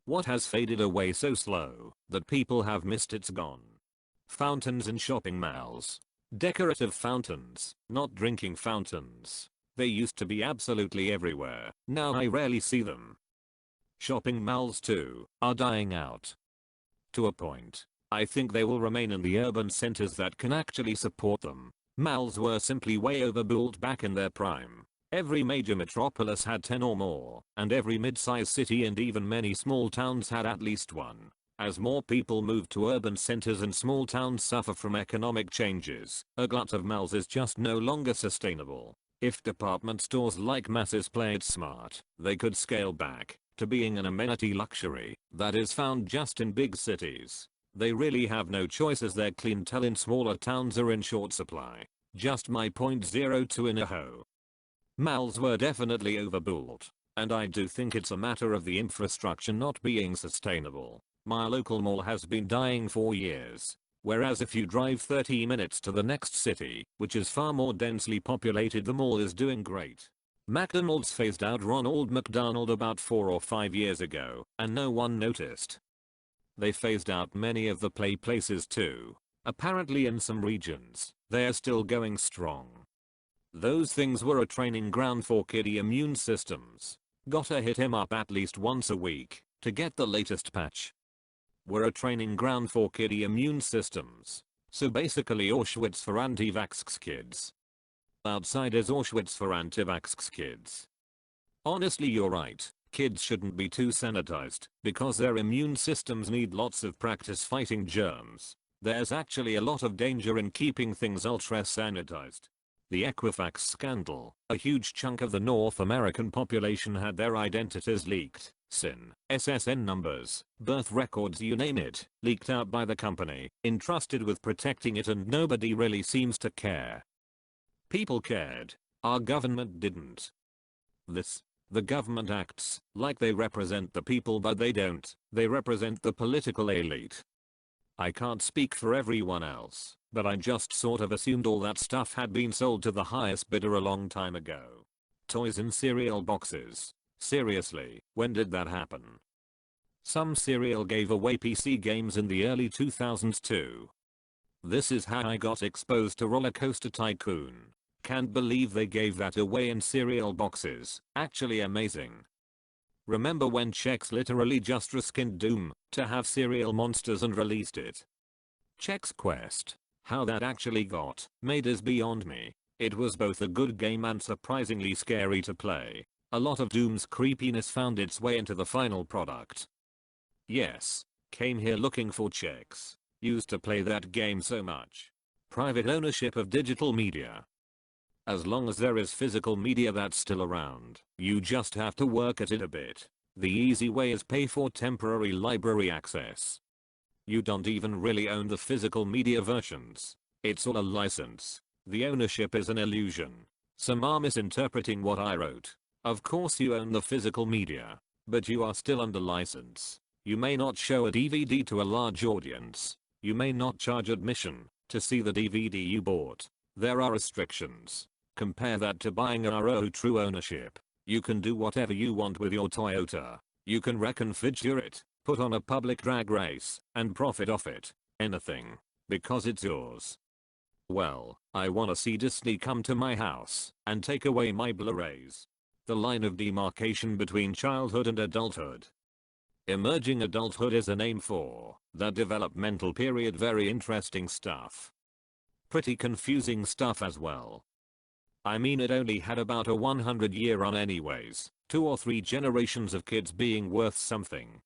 What has faded away so slow that people have missed it's gone? Fountains in shopping malls. Decorative fountains, not drinking fountains. They used to be absolutely everywhere, now I rarely see them. Shopping malls too are dying out. To a point. I think they will remain in the urban centers that can actually support them. Malls were simply way overbuilt back in their prime. Every major metropolis had 10 or more, and every mid-sized city and even many small towns had at least one. As more people move to urban centers and small towns suffer from economic changes, a glut of malls is just no longer sustainable. If department stores like masses play it smart, they could scale back to being an amenity luxury that is found just in big cities. They really have no choice as their clientele in smaller towns are in short supply. Just my .02 in a hoe. Malls were definitely overbuilt, and I do think it's a matter of the infrastructure not being sustainable. My local mall has been dying for years. Whereas if you drive 30 minutes to the next city, which is far more densely populated, the mall is doing great. McDonald's phased out Ronald McDonald about 4 or 5 years ago, and no one noticed. They phased out many of the play places too. Apparently in some regions, they are still going strong. Those things were a training ground for kiddie immune systems. Gotta hit him up at least once a week to get the latest patch. Were a training ground for kiddie immune systems. So basically Auschwitz for anti-vax kids. Outside is Auschwitz for anti-vax kids. Honestly, you're right. Kids shouldn't be too sanitized because their immune systems need lots of practice fighting germs. There's actually a lot of danger in keeping things ultra sanitized. The Equifax scandal. A huge chunk of the North American population had their identities leaked. SIN, SSN numbers, birth records, you name it, leaked out by the company, entrusted with protecting it, and nobody really seems to care. People cared. Our government didn't. The government acts like they represent the people, but they don't. They represent the political elite. I can't speak for everyone else, but I just sort of assumed all that stuff had been sold to the highest bidder a long time ago. Toys in cereal boxes. Seriously, when did that happen? Some cereal gave away PC games in the early 2000s too. This is how I got exposed to Roller Coaster Tycoon. Can't believe they gave that away in cereal boxes. Actually amazing. Remember when Chex literally just reskinned Doom to have cereal monsters and released it? Chex Quest. How that actually got made is beyond me. It was both a good game and surprisingly scary to play. A lot of Doom's creepiness found its way into the final product. Yes. Came here looking for Chex. Used to play that game so much. Private ownership of digital media. As long as there is physical media that's still around, you just have to work at it a bit. The easy way is pay for temporary library access. You don't even really own the physical media versions. It's all a license. The ownership is an illusion. Some are misinterpreting what I wrote. Of course you own the physical media, but you are still under license. You may not show a DVD to a large audience. You may not charge admission to see the DVD you bought. There are restrictions. Compare that to buying a RO true ownership. You can do whatever you want with your Toyota. You can reconfigure it, put on a public drag race, and profit off it. Anything. Because it's yours. Well, I wanna see Disney come to my house and take away my Blu-rays. The line of demarcation between childhood and adulthood. Emerging adulthood is a name for that developmental period. Very interesting stuff. Pretty confusing stuff as well. I mean, it only had about a 100-year run anyways. 2 or 3 generations of kids being worth something.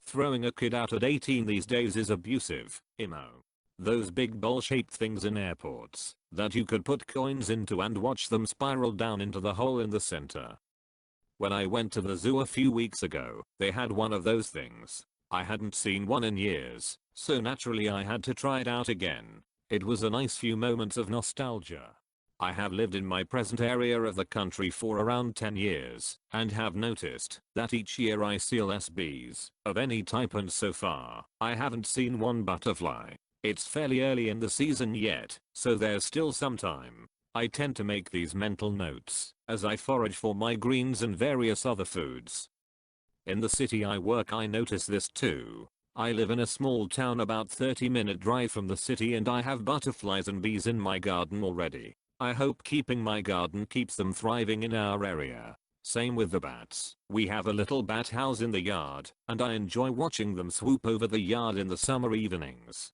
Throwing a kid out at 18 these days is abusive, emo. Those big bowl-shaped things in airports that you could put coins into and watch them spiral down into the hole in the center. When I went to the zoo a few weeks ago, they had one of those things. I hadn't seen one in years, so naturally I had to try it out again. It was a nice few moments of nostalgia. I have lived in my present area of the country for around 10 years, and have noticed that each year I see less bees of any type, and so far, I haven't seen one butterfly. It's fairly early in the season yet, so there's still some time. I tend to make these mental notes as I forage for my greens and various other foods. In the city I work I notice this too. I live in a small town about 30-minute drive from the city and I have butterflies and bees in my garden already. I hope keeping my garden keeps them thriving in our area. Same with the bats. We have a little bat house in the yard, and I enjoy watching them swoop over the yard in the summer evenings.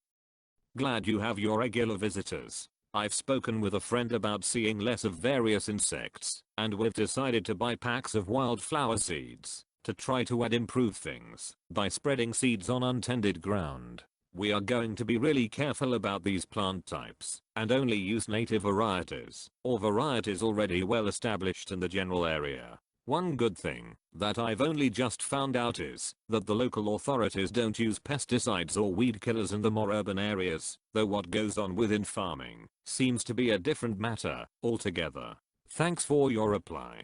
Glad you have your regular visitors. I've spoken with a friend about seeing less of various insects, and we've decided to buy packs of wildflower seeds to try to improve things by spreading seeds on untended ground. We are going to be really careful about these plant types and only use native varieties or varieties already well established in the general area. One good thing that I've only just found out is that the local authorities don't use pesticides or weed killers in the more urban areas, though what goes on within farming seems to be a different matter altogether. Thanks for your reply.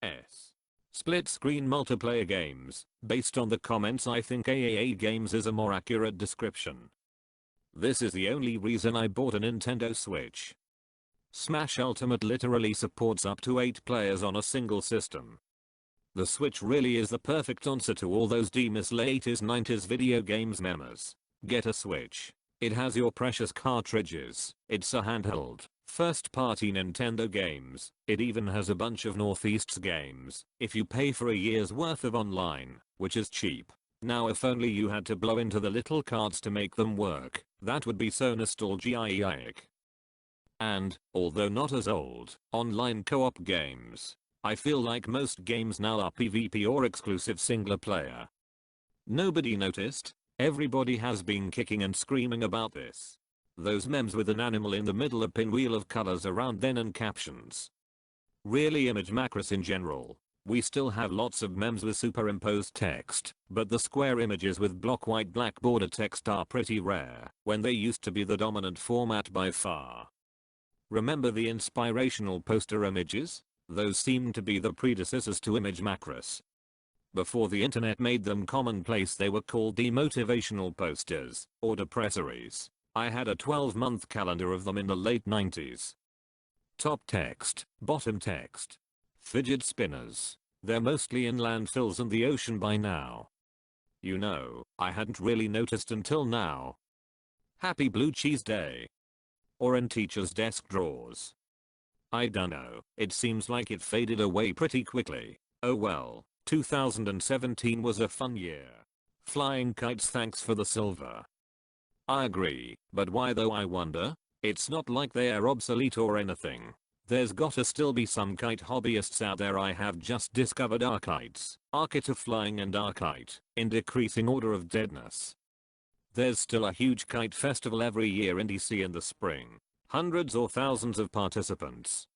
S. Split screen multiplayer games. Based on the comments I think AAA games is a more accurate description. This is the only reason I bought a Nintendo Switch. Smash Ultimate literally supports up to 8 players on a single system. The Switch really is the perfect answer to all those DMS late 90s video games memes. Get a Switch. It has your precious cartridges. It's a handheld, first-party Nintendo games. It even has a bunch of Northeast's games if you pay for a year's worth of online, which is cheap. Now if only you had to blow into the little cards to make them work, that would be so nostalgic. And, although not as old, online co-op games. I feel like most games now are PvP or exclusive single player. Nobody noticed? Everybody has been kicking and screaming about this. Those memes with an animal in the middle, a pinwheel of colors around then and captions. Really image macros in general. We still have lots of memes with superimposed text, but the square images with block white black border text are pretty rare when they used to be the dominant format by far. Remember the inspirational poster images? Those seem to be the predecessors to image macros. Before the internet made them commonplace they were called demotivational posters or depressories. I had a 12-month calendar of them in the late 90s. Top text, bottom text. Fidget spinners. They're mostly in landfills and the ocean by now. You know, I hadn't really noticed until now. Happy Blue Cheese Day. Or in teacher's desk drawers. I dunno, it seems like it faded away pretty quickly. Oh well, 2017 was a fun year. Flying kites, thanks for the silver. I agree, but why though, I wonder? It's not like they're obsolete or anything. There's gotta still be some kite hobbyists out there. I have just discovered arkites, Archit of Flying and Arkite, in decreasing order of deadness. There's still a huge kite festival every year in DC in the spring. Hundreds or thousands of participants.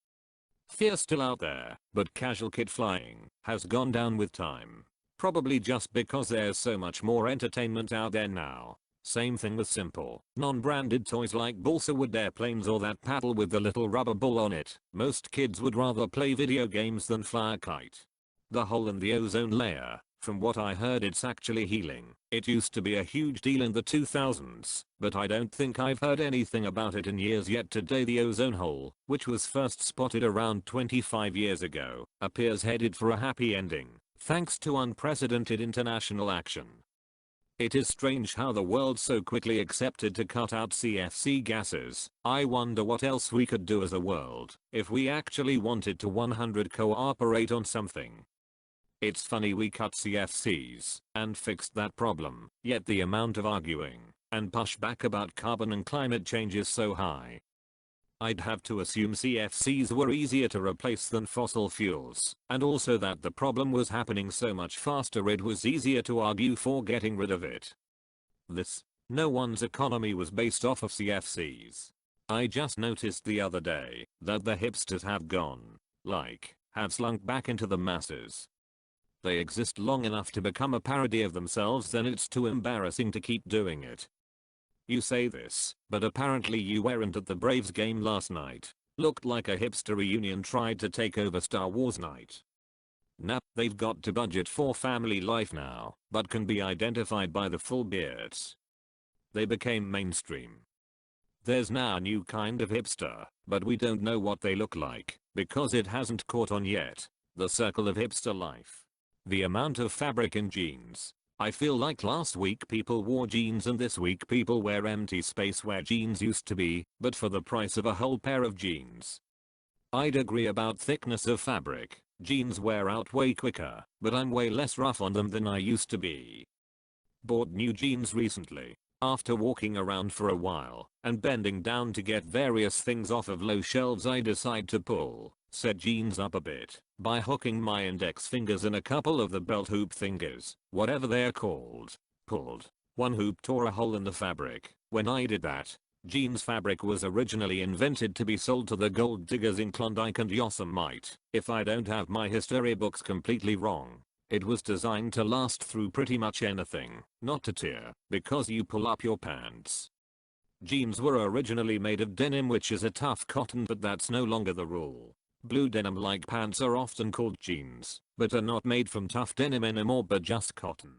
Fear's still out there, but casual kite flying has gone down with time. Probably just because there's so much more entertainment out there now. Same thing with simple, non-branded toys like balsa wood airplanes or that paddle with the little rubber ball on it. Most kids would rather play video games than fly a kite. The hole in the ozone layer. From what I heard, it's actually healing. It used to be a huge deal in the 2000s, but I don't think I've heard anything about it in years yet. Today the ozone hole, which was first spotted around 25 years ago, appears headed for a happy ending, thanks to unprecedented international action. It is strange how the world so quickly accepted to cut out CFC gases. I wonder what else we could do as a world if we actually wanted to 100 cooperate on something. It's funny we cut CFCs and fixed that problem, yet the amount of arguing and pushback about carbon and climate change is so high. I'd have to assume CFCs were easier to replace than fossil fuels, and also that the problem was happening so much faster it was easier to argue for getting rid of it. No one's economy was based off of CFCs. I just noticed the other day that the hipsters have slunk back into the masses. They exist long enough to become a parody of themselves, then it's too embarrassing to keep doing it. You say this, but apparently you weren't at the Braves game last night. Looked like a hipster reunion tried to take over Star Wars night. Nah, they've got to budget for family life now, but can be identified by the full beards. They became mainstream. There's now a new kind of hipster, but we don't know what they look like, because it hasn't caught on yet. The circle of hipster life. The amount of fabric in jeans. I feel like last week people wore jeans and this week people wear empty space where jeans used to be, but for the price of a whole pair of jeans. I'd agree about thickness of fabric. Jeans wear out way quicker, but I'm way less rough on them than I used to be. Bought new jeans recently. After walking around for a while and bending down to get various things off of low shelves, I decide to pull said jeans up a bit by hooking my index fingers in a couple of the belt hoop fingers, whatever they're called. Pulled. One hoop tore a hole in the fabric. When I did that, jeans fabric was originally invented to be sold to the gold diggers in Klondike and Yosemite. If I don't have my history books completely wrong, it was designed to last through pretty much anything, not to tear, because you pull up your pants. Jeans were originally made of denim, which is a tough cotton, but that's no longer the rule. Blue denim like pants are often called jeans, but are not made from tough denim anymore but just cotton.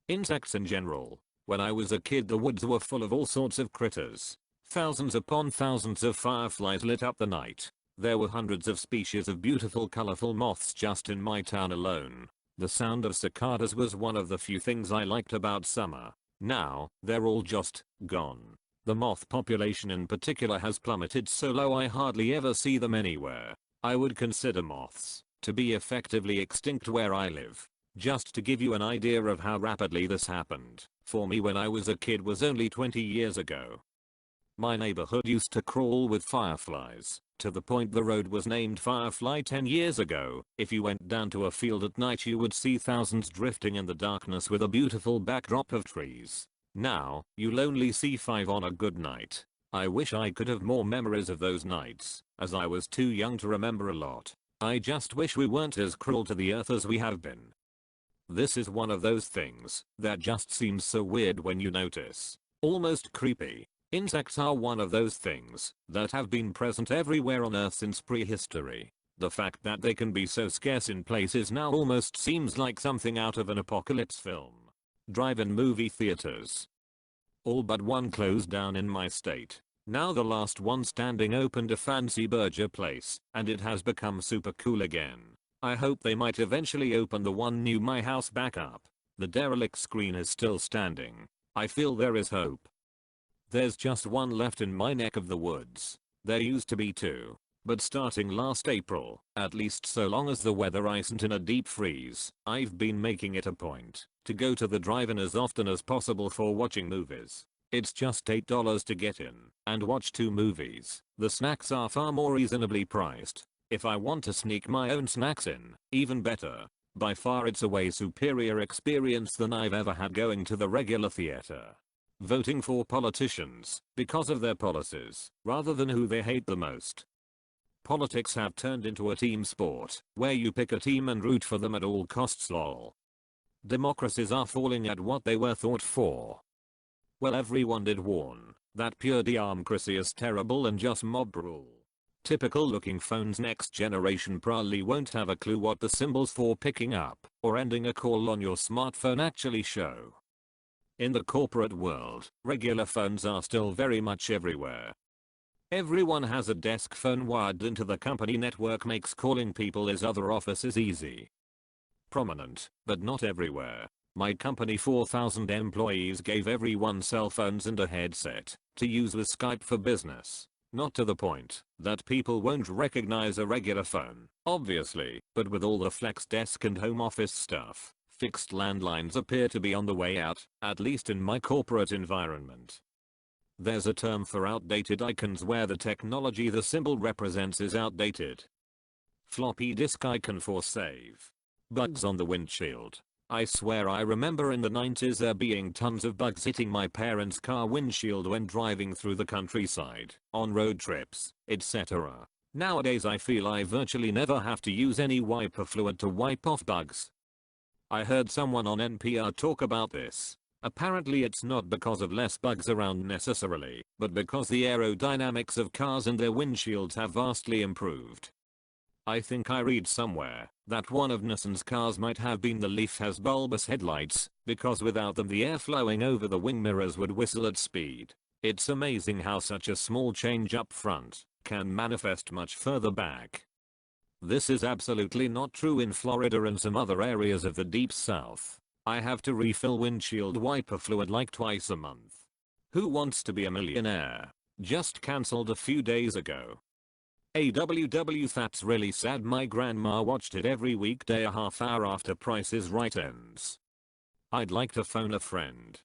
Insects in general. When I was a kid the woods were full of all sorts of critters. Thousands upon thousands of fireflies lit up the night. There were hundreds of species of beautiful colorful moths just in my town alone. The sound of cicadas was one of the few things I liked about summer. Now, they're all just gone. The moth population in particular has plummeted so low I hardly ever see them anywhere. I would consider moths to be effectively extinct where I live. Just to give you an idea of how rapidly this happened, for me when I was a kid was only 20 years ago. My neighborhood used to crawl with fireflies, to the point the road was named Firefly 10 years ago. If you went down to a field at night you would see thousands drifting in the darkness with a beautiful backdrop of trees. Now, you'll only see 5 on a good night. I wish I could have more memories of those nights, as I was too young to remember a lot. I just wish we weren't as cruel to the earth as we have been. This is one of those things that just seems so weird when you notice. Almost creepy. Insects are one of those things that have been present everywhere on Earth since prehistory. The fact that they can be so scarce in places now almost seems like something out of an apocalypse film. Drive-in movie theaters. All but one closed down in my state. Now the last one standing opened a fancy burger place, and it has become super cool again. I hope they might eventually open the one near my house back up. The derelict screen is still standing. I feel there is hope. There's just one left in my neck of the woods. There used to be 2. But starting last April, at least so long as the weather isn't in a deep freeze, I've been making it a point to go to the drive-in as often as possible for watching movies. It's just $8 to get in and watch 2 movies. The snacks are far more reasonably priced. If I want to sneak my own snacks in, even better. By far it's a way superior experience than I've ever had going to the regular theater. Voting for politicians because of their policies rather than who they hate the most. Politics have turned into a team sport where you pick a team and root for them at all costs lol. Democracies are falling at what they were thought for. Well, everyone did warn that pure democracy is terrible and just mob rule. Typical looking phones next generation probably won't have a clue what the symbols for picking up or ending a call on your smartphone actually show. In the corporate world, regular phones are still very much everywhere. Everyone has a desk phone wired into the company network, makes calling people as other offices easy. Prominent, but not everywhere. My company 4,000 employees gave everyone cell phones and a headset to use with Skype for business. Not to the point that people won't recognize a regular phone, obviously, but with all the flex desk and home office stuff, fixed landlines appear to be on the way out, at least in my corporate environment. There's a term for outdated icons where the technology the symbol represents is outdated. Floppy disk icon for save. Bugs on the windshield. I swear I remember in the 90s there being tons of bugs hitting my parents' car windshield when driving through the countryside, on road trips, etc. Nowadays I feel I virtually never have to use any wiper fluid to wipe off bugs. I heard someone on NPR talk about this. Apparently it's not because of less bugs around necessarily, but because the aerodynamics of cars and their windshields have vastly improved. I think I read somewhere that one of Nissan's cars might have been the Leaf has bulbous headlights, because without them the air flowing over the wing mirrors would whistle at speed. It's amazing how such a small change up front can manifest much further back. This is absolutely not true in Florida and some other areas of the deep south. I have to refill windshield wiper fluid like twice a month. Who wants to be a millionaire? Just cancelled a few days ago. AWW, that's really sad. My grandma watched it every weekday a half hour after Price is Right ends. I'd like to phone a friend.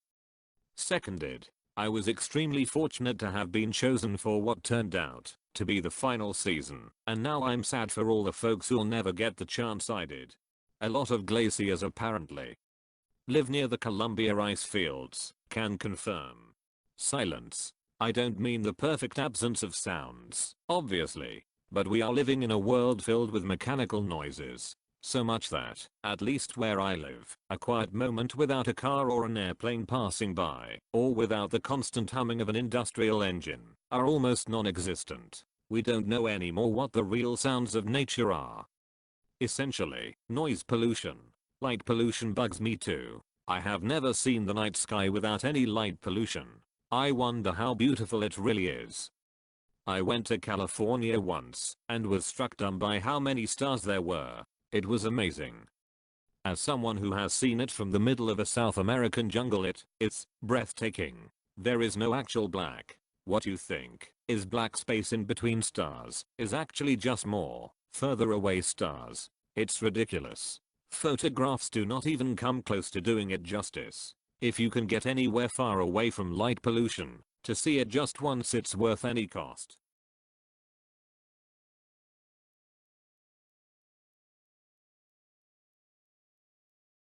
Seconded. I was extremely fortunate to have been chosen for what turned out to be the final season, and now I'm sad for all the folks who'll never get the chance I did. A lot of glaciers apparently. Live near the Columbia ice fields, can confirm. Silence. I don't mean the perfect absence of sounds, obviously, but we are living in a world filled with mechanical noises. So much that, at least where I live, a quiet moment without a car or an airplane passing by, or without the constant humming of an industrial engine, are almost non-existent. We don't know anymore what the real sounds of nature are. Essentially, noise pollution. Light pollution bugs me too. I have never seen the night sky without any light pollution. I wonder how beautiful it really is. I went to California once, and was struck dumb by how many stars there were. It was amazing. As someone who has seen it from the middle of a South American jungle, it's breathtaking. There is no actual black. What you think is black space in between stars is actually just more further away stars. It's ridiculous. Photographs do not even come close to doing it justice. If you can get anywhere far away from light pollution, to see it just once, it's worth any cost.